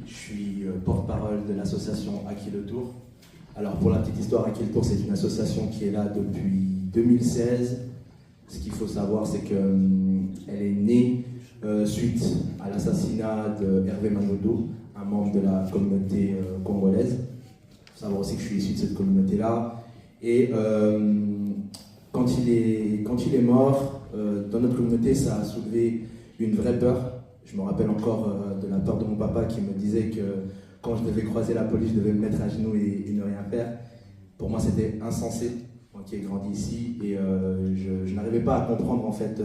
je suis porte-parole de l'association Aki le Tour. Alors pour la petite histoire, Aki le Tour, c'est une association qui est là depuis 2016. Ce qu'il faut savoir, c'est qu'elle est née suite à l'assassinat de Hervé Manodo, un membre de la communauté congolaise. Il faut savoir aussi que je suis issu de cette communauté-là. Et quand il est mort, dans notre communauté, ça a soulevé une vraie peur. Je me rappelle encore de la peur de mon papa qui me disait que quand je devais croiser la police, je devais me mettre à genoux et ne rien faire. Pour moi, c'était insensé, moi qui ai grandi ici. Et je n'arrivais pas à comprendre en fait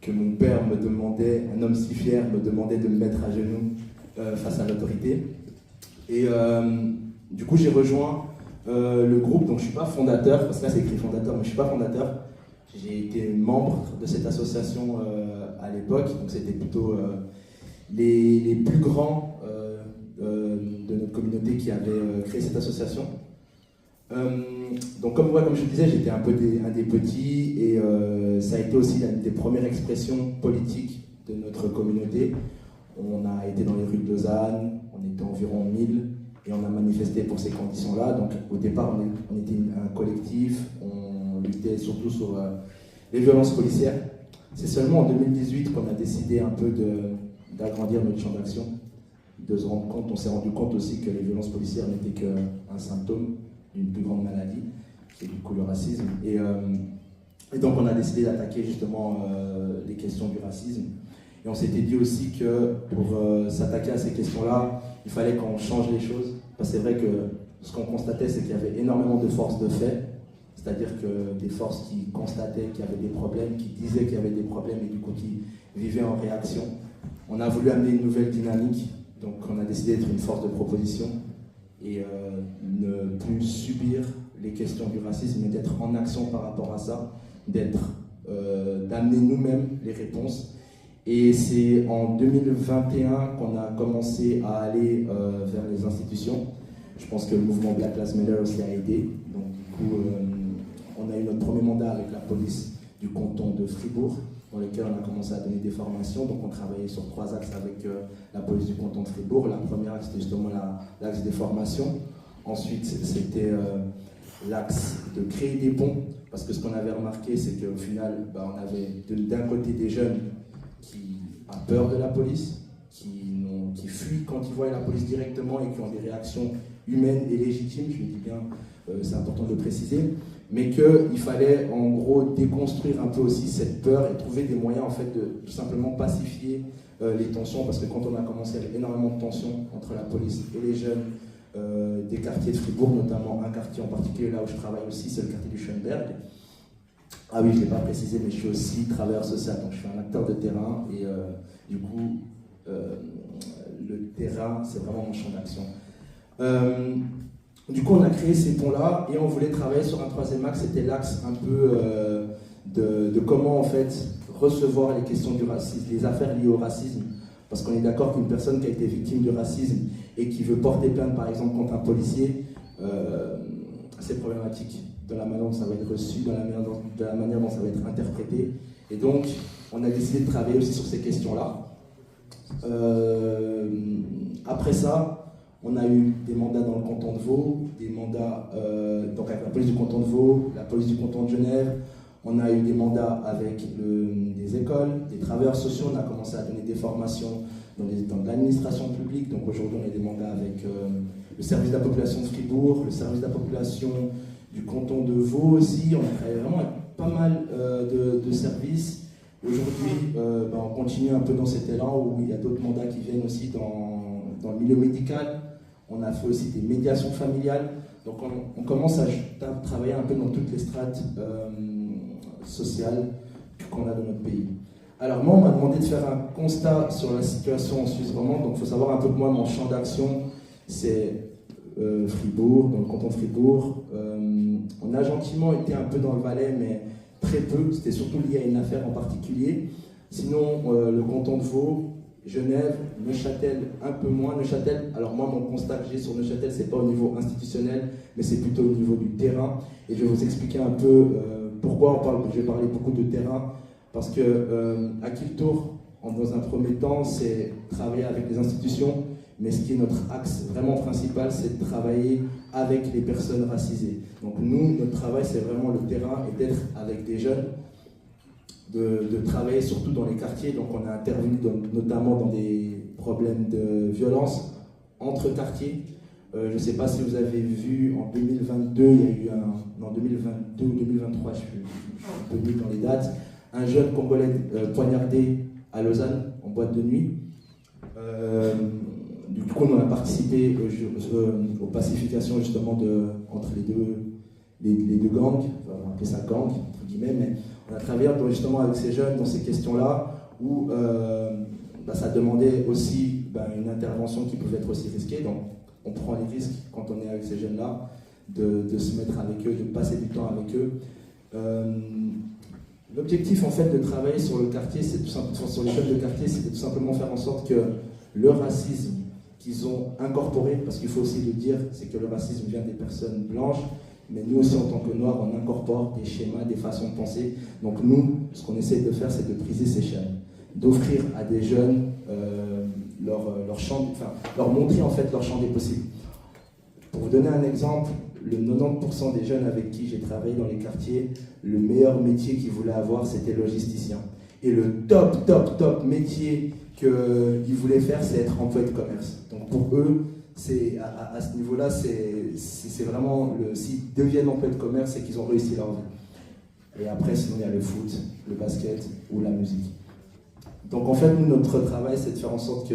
que mon père me demandait, un homme si fier, me demandait de me mettre à genoux face à l'autorité. Et du coup, j'ai rejoint le groupe, donc je ne suis pas fondateur, parce que là c'est écrit fondateur, mais je ne suis pas fondateur. J'ai été membre de cette association à l'époque, donc c'était plutôt les plus grands de notre communauté qui avaient créé cette association. Donc comme je disais, j'étais un des petits et ça a été aussi l'une des premières expressions politiques de notre communauté. On a été dans les rues de Lausanne, on était environ 1000 et on a manifesté pour ces conditions-là. Donc au départ, on était un collectif, on luttait surtout sur les violences policières. C'est seulement en 2018 qu'on a décidé un peu d'agrandir notre champ d'action, de se rendre compte. On s'est rendu compte aussi que les violences policières n'étaient qu'un symptôme d'une plus grande maladie, qui est du coup le racisme. Et donc on a décidé d'attaquer justement les questions du racisme. Et on s'était dit aussi que pour s'attaquer à ces questions-là, il fallait qu'on change les choses. Parce que c'est vrai que ce qu'on constatait, c'est qu'il y avait énormément de forces de fait, c'est-à-dire que des forces qui constataient qu'il y avait des problèmes, qui disaient qu'il y avait des problèmes et du coup qui vivaient en réaction. On a voulu amener une nouvelle dynamique, donc on a décidé d'être une force de proposition et ne plus subir les questions du racisme, mais d'être en action par rapport à ça, d'amener nous-mêmes les réponses. Et c'est en 2021 qu'on a commencé à aller vers les institutions. Je pense que le mouvement Black Lives Matter aussi a aidé. Donc du coup, on a eu notre premier mandat avec la police du canton de Fribourg, dans lequel on a commencé à donner des formations. Donc on travaillait sur 3 axes avec la police du canton de Fribourg. La première axe, c'était justement l'axe des formations. Ensuite, c'était l'axe de créer des ponts. Parce que ce qu'on avait remarqué, c'est qu'au final, on avait d'un côté des jeunes qui ont peur de la police, qui fuient quand ils voient la police directement et qui ont des réactions humaines et légitimes, je le dis bien, c'est important de le préciser, mais qu'il fallait en gros déconstruire un peu aussi cette peur et trouver des moyens en fait de tout simplement pacifier les tensions, parce que quand on a commencé, il y avait énormément de tensions entre la police et les jeunes des quartiers de Fribourg, notamment un quartier en particulier là où je travaille aussi, c'est le quartier du Schönberg. Ah oui, je ne l'ai pas précisé, mais je suis aussi travailleur social, donc je suis un acteur de terrain et du coup, le terrain, c'est vraiment mon champ d'action. Du coup, on a créé ces ponts-là et on voulait travailler sur un 3e axe, c'était l'axe un peu de comment en fait recevoir les questions du racisme, les affaires liées au racisme, parce qu'on est d'accord qu'une personne qui a été victime du racisme et qui veut porter plainte par exemple contre un policier, c'est problématique dans la manière dont ça va être reçu, dans la manière dont ça va être interprété. Et donc, on a décidé de travailler aussi sur ces questions-là. Après ça, on a eu des mandats dans le canton de Vaud, des mandats donc avec la police du canton de Vaud, la police du canton de Genève. On a eu des mandats avec des écoles, des travailleurs sociaux. On a commencé à donner des formations dans l'administration publique. Donc aujourd'hui, on a des mandats avec le service de la population de Fribourg, le service de la population du canton de Vaud aussi. On a travaillé vraiment avec pas mal de services. Aujourd'hui, on continue un peu dans cet élan où il y a d'autres mandats qui viennent aussi dans le milieu médical. On a fait aussi des médiations familiales. Donc on commence à travailler un peu dans toutes les strates sociales qu'on a dans notre pays. Alors moi, on m'a demandé de faire un constat sur la situation en Suisse romande. Donc il faut savoir un peu que moi, mon champ d'action, c'est Fribourg, dans le canton de Fribourg. On a gentiment été un peu dans le Valais, mais très peu. C'était surtout lié à une affaire en particulier. Sinon, le canton de Vaud, Genève, Neuchâtel, un peu moins. Neuchâtel, alors moi, mon constat que j'ai sur Neuchâtel, c'est pas au niveau institutionnel, mais c'est plutôt au niveau du terrain. Et je vais vous expliquer un peu pourquoi je vais parler beaucoup de terrain. Parce que Aki le Tour, dans un premier temps, c'est travailler avec les institutions, mais ce qui est notre axe vraiment principal, c'est de travailler avec les personnes racisées. Donc nous, notre travail, c'est vraiment le terrain et d'être avec des jeunes, de travailler surtout dans les quartiers. Donc on a intervenu notamment dans des problèmes de violence entre quartiers. Je ne sais pas si vous avez vu, en 2022, il y a eu en 2022 ou 2023, je suis un peu nul dans les dates, un jeune Congolais poignardé à Lausanne, en boîte de nuit. Du coup, on a participé aux pacifications justement entre les deux gangs, on va appeler ça gang, entre guillemets, mais on a travaillé justement avec ces jeunes dans ces questions-là, où ça demandait aussi une intervention qui pouvait être aussi risquée. Donc, on prend les risques quand on est avec ces jeunes-là, de se mettre avec eux, de passer du temps avec eux. L'objectif en fait de travailler sur le quartier, sur les jeunes de quartier, c'est de tout simplement faire en sorte que le racisme qu'ils ont incorporé, parce qu'il faut aussi le dire, c'est que le racisme vient des personnes blanches, mais nous aussi en tant que noirs, on incorpore des schémas, des façons de penser. Donc nous, ce qu'on essaie de faire, c'est de briser ces chaînes, d'offrir à des jeunes leur montrer en fait leur champ des possibles. Pour vous donner un exemple, le 90% des jeunes avec qui j'ai travaillé dans les quartiers, le meilleur métier qu'ils voulaient avoir, c'était logisticien. Et le top métier qu'ils voulaient faire, c'est être employé de commerce. Donc pour eux, à ce niveau-là, c'est vraiment, s'ils deviennent employés de commerce, c'est qu'ils ont réussi leur vie. Et après, sinon, il y a le foot, le basket ou la musique. Donc en fait, nous, notre travail, c'est de faire en sorte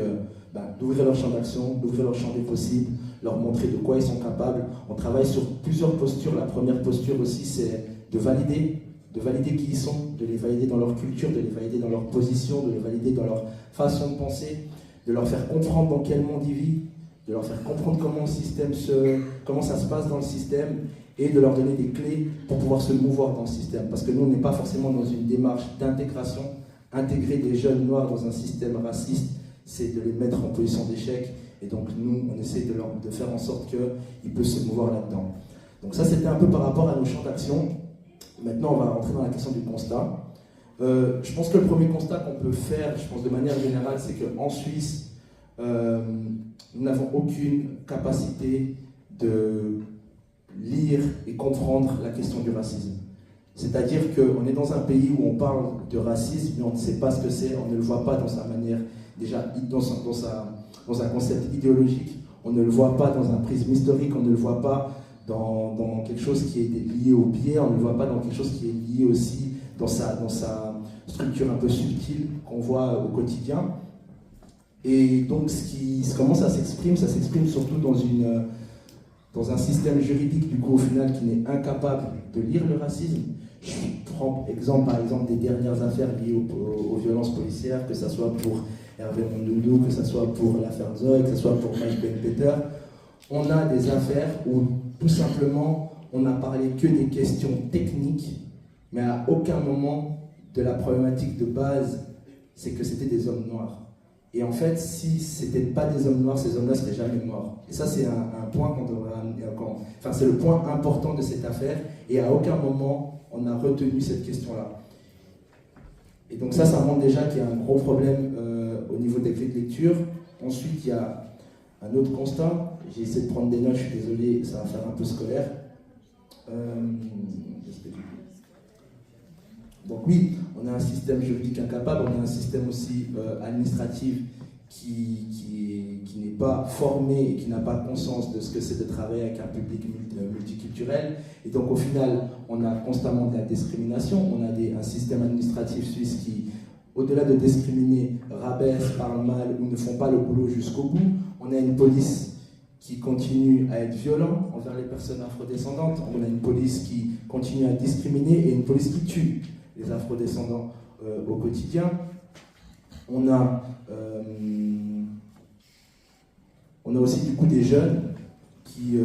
d'ouvrir leur champ d'action, d'ouvrir leur champ des possibles, leur montrer de quoi ils sont capables. On travaille sur plusieurs postures. La première posture aussi, c'est de valider qui ils sont, de les valider dans leur culture, de les valider dans leur position, de les valider dans leur façon de penser, de leur faire comprendre dans quel monde ils vivent, de leur faire comprendre comment ça se passe dans le système, et de leur donner des clés pour pouvoir se mouvoir dans le système. Parce que nous, on n'est pas forcément dans une démarche d'intégration. Intégrer des jeunes noirs dans un système raciste, c'est de les mettre en position d'échec. Et donc nous, on essaie de faire en sorte qu'ils puissent se mouvoir là-dedans. Donc ça, c'était un peu par rapport à nos champs d'action. Maintenant, on va rentrer dans la question du constat. Je pense que le premier constat qu'on peut faire, je pense de manière générale, c'est qu'en Suisse, nous n'avons aucune capacité de lire et comprendre la question du racisme. C'est-à-dire qu'on est dans un pays où on parle de racisme, mais on ne sait pas ce que c'est, on ne le voit pas dans sa manière, déjà dans un concept idéologique, on ne le voit pas dans un prisme historique, on ne le voit pas dans quelque chose qui est lié au biais, on ne le voit pas dans quelque chose qui est lié aussi dans sa structure un peu subtile qu'on voit au quotidien. Et donc comment ça s'exprime surtout dans un système juridique du coup au final qui n'est incapable de lire le racisme. Je prends par exemple des dernières affaires liées aux violences policières, que ce soit pour Hervé Mondoudou, que ce soit pour l'affaire Zoé, que ce soit pour Mike Ben-Peter. On a des affaires où tout simplement on n'a parlé que des questions techniques, mais à aucun moment de la problématique de base, c'est que c'était des hommes noirs. Et en fait, si ce n'étaient pas des hommes noirs, ces hommes-là ne seraient jamais morts. Et ça, c'est un point c'est le point important de cette affaire. Et à aucun moment, on a retenu cette question-là. Et donc ça montre déjà qu'il y a un gros problème au niveau des clés de lecture. Ensuite, il y a un autre constat. J'ai essayé de prendre des notes, je suis désolé, ça va faire un peu scolaire. Donc oui, on a un système juridique incapable, on a un système aussi administratif qui n'est pas formé et qui n'a pas conscience de ce que c'est de travailler avec un public multiculturel. Et donc au final, on a constamment de la discrimination, on a un système administratif suisse qui, au-delà de discriminer, rabaisse, parle mal ou ne font pas le boulot jusqu'au bout. On a une police qui continue à être violente envers les personnes afrodescendantes, on a une police qui continue à discriminer et une police qui tue les afrodescendants au quotidien. On a aussi du coup des jeunes qui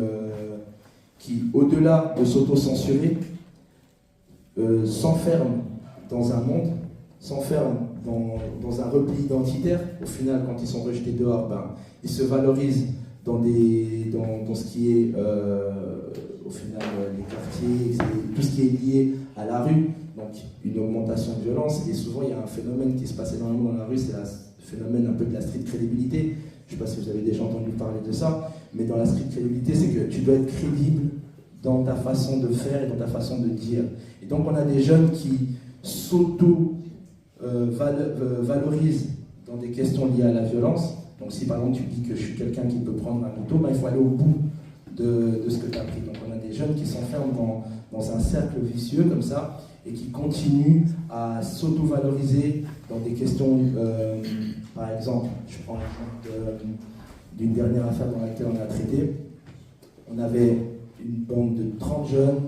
au-delà de s'auto-censurer, s'enferment dans un monde, s'enferment dans un repli identitaire. Au final, quand ils sont rejetés dehors, ils se valorisent dans ce qui est au final les quartiers, tout ce qui est lié à la rue. donc une augmentation de violence, et souvent il y a un phénomène qui se passe énormément dans la rue, c'est le phénomène un peu de la street crédibilité. Je ne sais pas si vous avez déjà entendu parler de ça, mais dans la street crédibilité, c'est que tu dois être crédible dans ta façon de faire et dans ta façon de dire. Et donc on a des jeunes qui s'auto-valorisent dans des questions liées à la violence. Donc si par exemple tu dis que je suis quelqu'un qui peut prendre un couteau, il faut aller au bout de ce que tu as pris. Donc on a des jeunes qui s'enferment dans un cercle vicieux comme ça et qui continuent à s'auto-valoriser dans des questions, par exemple, je prends l'exemple d'une dernière affaire dans laquelle on a traité. On avait une bande de 30 jeunes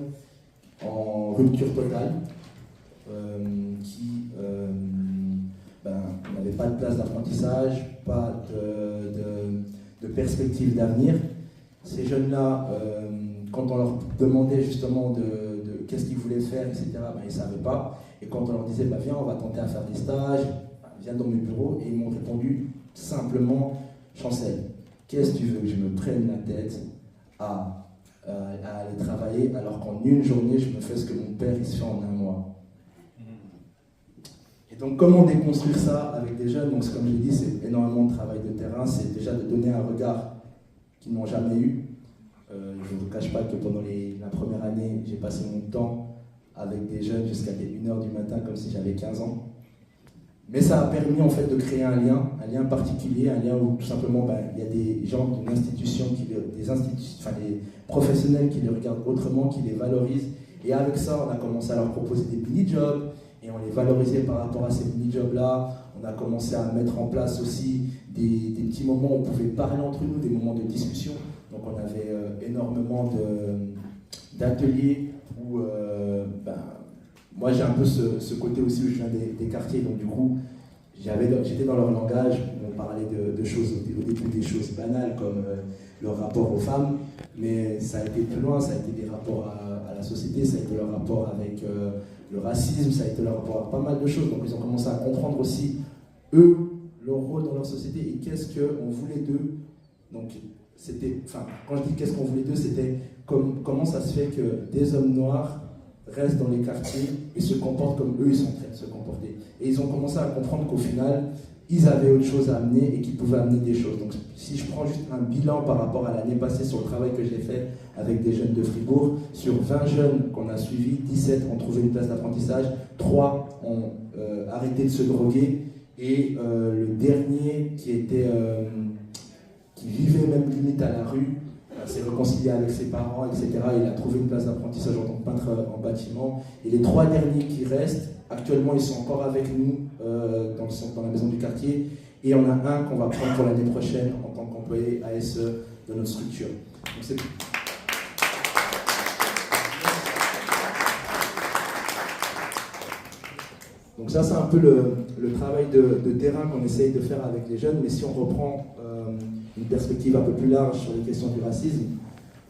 en rupture totale qui n'avaient pas de place d'apprentissage, pas de perspective d'avenir. Ces jeunes-là, quand on leur demandait justement de qu'est-ce qu'ils voulaient faire, etc., ils ne savaient pas. Et quand on leur disait, viens, on va tenter à faire des stages, viens dans mes bureaux, et ils m'ont répondu simplement, Chancel, qu'est-ce que tu veux que je me prenne la tête à aller travailler alors qu'en une journée, je me fais ce que mon père il se fait en un mois. Et donc, comment déconstruire ça avec des jeunes? Donc, comme je l'ai dit, c'est énormément de travail de terrain, c'est déjà de donner un regard qu'ils n'ont jamais eu. Je ne vous cache pas que pendant la première année, j'ai passé mon temps avec des jeunes jusqu'à 1h du matin, comme si j'avais 15 ans. Mais ça a permis en fait de créer un lien particulier, un lien où tout simplement il y a des gens d'une institution, des professionnels qui les regardent autrement, qui les valorisent. Et avec ça, on a commencé à leur proposer des mini-jobs et on les valorisait par rapport à ces mini-jobs-là. On a commencé à mettre en place aussi des petits moments où on pouvait parler entre nous, des moments de discussion. Donc on avait énormément d'ateliers où moi j'ai un peu ce côté aussi où je viens des quartiers, donc du coup j'étais dans leur langage, on parlait de choses au début, des choses banales comme le rapport aux femmes, mais ça a été plus loin, ça a été des rapports à la société, ça a été leur rapport avec le racisme, ça a été leur rapport à pas mal de choses, donc ils ont commencé à comprendre aussi eux, leur rôle dans leur société et qu'est-ce qu'on voulait d'eux. Donc quand je dis qu'est-ce qu'on voulait d'eux, c'était comment ça se fait que des hommes noirs restent dans les quartiers et se comportent comme eux ils sont en train de se comporter. Et ils ont commencé à comprendre qu'au final, ils avaient autre chose à amener et qu'ils pouvaient amener des choses. Donc si je prends juste un bilan par rapport à l'année passée sur le travail que j'ai fait avec des jeunes de Fribourg, sur 20 jeunes qu'on a suivis, 17 ont trouvé une place d'apprentissage, 3 ont arrêté de se droguer et le dernier qui vivait même limite à la rue, s'est réconcilié avec ses parents, etc. Il a trouvé une place d'apprentissage en tant que peintre en bâtiment. Et les 3 derniers qui restent, actuellement, ils sont encore avec nous dans la maison du quartier. Et il y en a un qu'on va prendre pour l'année prochaine en tant qu'employé ASE de notre structure. Donc ça, c'est un peu le travail de terrain qu'on essaye de faire avec les jeunes. Mais si on reprend une perspective un peu plus large sur les questions du racisme,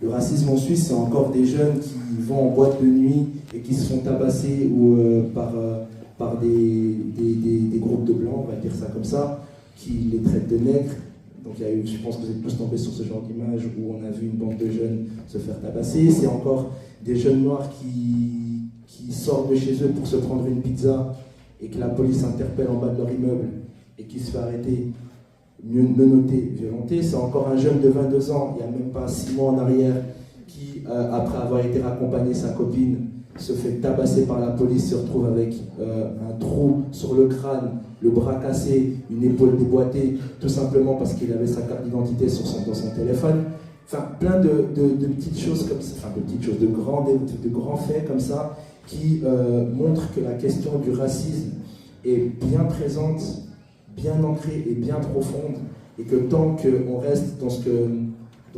le racisme en Suisse, c'est encore des jeunes qui vont en boîte de nuit et qui se font tabasser par des groupes de blancs, on va dire ça comme ça, qui les traitent de nègres. Donc je pense que vous êtes tous tombés sur ce genre d'image où on a vu une bande de jeunes se faire tabasser. C'est encore des jeunes noirs qui sortent de chez eux pour se prendre une pizza et que la police interpelle en bas de leur immeuble et qui se fait arrêter, menotté, violenté. C'est encore un jeune de 22 ans, il n'y a même pas 6 mois en arrière, qui, après avoir été raccompagné sa copine, se fait tabasser par la police, se retrouve avec un trou sur le crâne, le bras cassé, une épaule déboîtée, tout simplement parce qu'il avait sa carte d'identité dans son téléphone. Enfin, plein de petites choses comme ça, de grands faits comme ça, qui montrent que la question du racisme est bien présente, bien ancrée et bien profonde, et que tant qu'on reste dans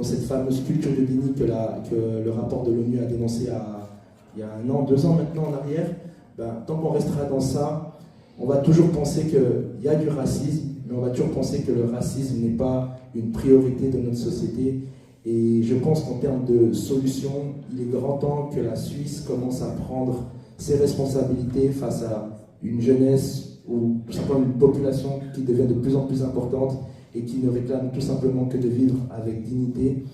cette fameuse culture de déni que le rapport de l'ONU a dénoncé il y a 1 an, 2 ans maintenant en arrière, tant qu'on restera dans ça, on va toujours penser qu'il y a du racisme, mais on va toujours penser que le racisme n'est pas une priorité de notre société. Et je pense qu'en termes de solutions, il est grand temps que la Suisse commence à prendre ses responsabilités face à une jeunesse ou tout simplement une population qui devient de plus en plus importante et qui ne réclame tout simplement que de vivre avec dignité.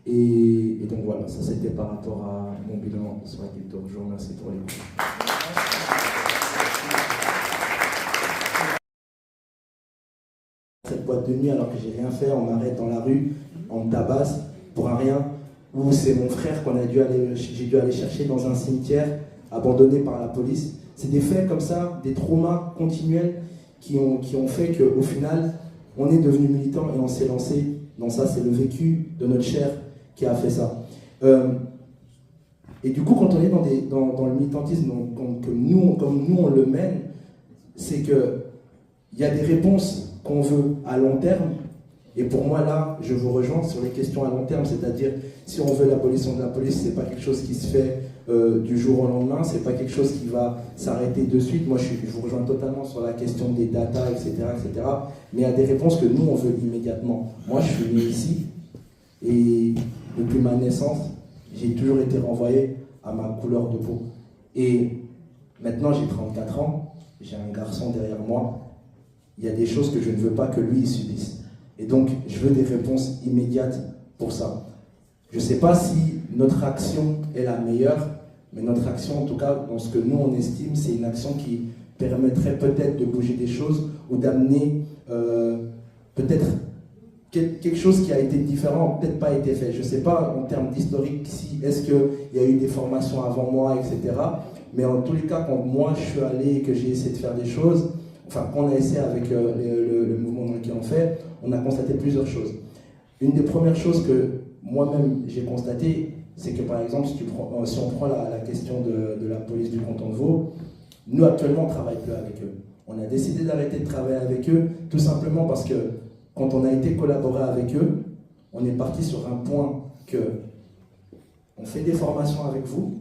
Et donc voilà, ça c'était par rapport à mon bilan sur la culture. Je vous remercie pour l'écoute. boîte de nuit alors que j'ai rien fait, on m'arrête dans la rue, on me tabasse pour un rien, ou c'est mon frère j'ai dû aller chercher dans un cimetière abandonné par la police. C'est des faits comme ça, des traumas continuels qui ont fait qu'au final, on est devenu militant et on s'est lancé dans ça. C'est le vécu de notre chair qui a fait ça. Et du coup, quand on est dans le militantisme, comme nous on le mène, c'est qu'il y a des réponses qu'on veut à long terme. Et pour moi, là, je vous rejoins sur les questions à long terme, c'est-à-dire, si on veut l'abolition de la police, c'est pas quelque chose qui se fait du jour au lendemain, c'est pas quelque chose qui va s'arrêter de suite. Moi, je vous rejoins totalement sur la question des data, etc., etc. Mais il y a des réponses que nous, on veut immédiatement. Moi, je suis né ici, et depuis ma naissance, j'ai toujours été renvoyé à ma couleur de peau. Et maintenant, j'ai 34 ans, j'ai un garçon derrière moi, il y a des choses que je ne veux pas que lui subisse. Et donc, je veux des réponses immédiates pour ça. Je ne sais pas si notre action est la meilleure, mais notre action, en tout cas, dans ce que nous, on estime, c'est une action qui permettrait peut-être de bouger des choses ou d'amener peut-être quelque chose qui a été différent, peut-être pas été fait. Je ne sais pas en termes d'historique si est-ce qu'il y a eu des formations avant moi, etc. Mais en tous les cas, quand moi je suis allé et que j'ai essayé de faire des choses, enfin qu'on a essayé avec le mouvement dans lequel on fait, on a constaté plusieurs choses. Une des premières choses que moi-même j'ai constaté, c'est que par exemple, si on prend la question de la police du canton de Vaud, nous actuellement on ne travaille plus avec eux. On a décidé d'arrêter de travailler avec eux, tout simplement parce que quand on a été collaborer avec eux, on est parti sur un point que on fait des formations avec vous,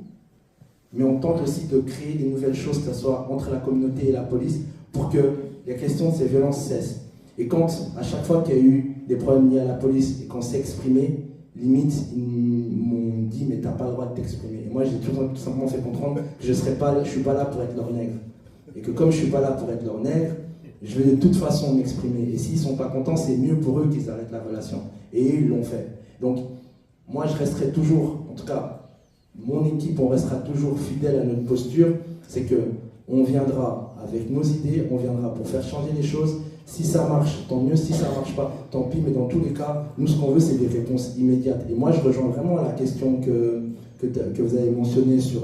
mais on tente aussi de créer des nouvelles choses, que ce soit entre la communauté et la police, pour que la question de ces violences cesse. Et quand, à chaque fois qu'il y a eu des problèmes liés à la police et qu'on s'est exprimé, limite, ils m'ont dit « mais t'as pas le droit de t'exprimer ». Et moi, j'ai tout simplement fait comprendre que je suis pas là pour être leur nègre. Et que comme je suis pas là pour être leur nègre, je vais de toute façon m'exprimer. Et s'ils ne sont pas contents, c'est mieux pour eux qu'ils arrêtent la relation. Et ils l'ont fait. Donc, moi, je resterai toujours, en tout cas, mon équipe, on restera toujours fidèle à notre posture. C'est qu'on viendra avec nos idées, on viendra pour faire changer les choses. Si ça marche, tant mieux. Si ça ne marche pas, tant pis. Mais dans tous les cas, nous, ce qu'on veut, c'est des réponses immédiates. Et moi, je rejoins vraiment la question que vous avez mentionnée sur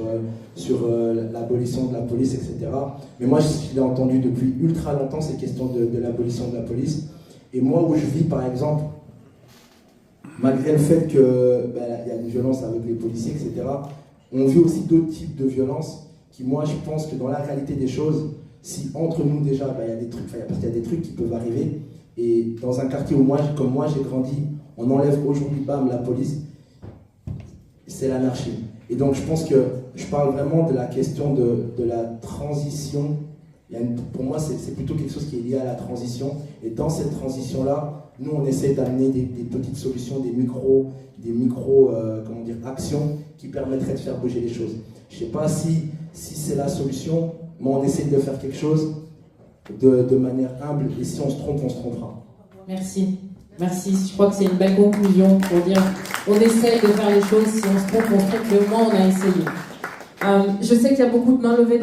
l'abolition de la police, etc. Mais moi, je l'ai entendu depuis ultra longtemps, ces questions de l'abolition de la police. Et moi, où je vis, par exemple, malgré le fait qu'il y a une violence avec les policiers, etc., on vit aussi d'autres types de violences qui, moi, je pense que dans la réalité des choses, si entre nous déjà, il y a des trucs, parce qu'il y a des trucs qui peuvent arriver, et dans un quartier où comme moi j'ai grandi, on enlève aujourd'hui, bam, la police, c'est l'anarchie. Et donc je pense que je parle vraiment de la question de la transition. Pour moi, c'est plutôt quelque chose qui est lié à la transition. Et dans cette transition-là, nous, on essaie d'amener des petites solutions, des micro actions qui permettraient de faire bouger les choses. Je ne sais pas si c'est la solution, mais on essaie de faire quelque chose de manière humble. Et si on se trompe, on se trompera. Merci. Merci. Je crois que c'est une belle conclusion pour dire on essaye de faire les choses. Si on se trompe, mais au moins on a essayé. Je sais qu'il y a beaucoup de mains levées dans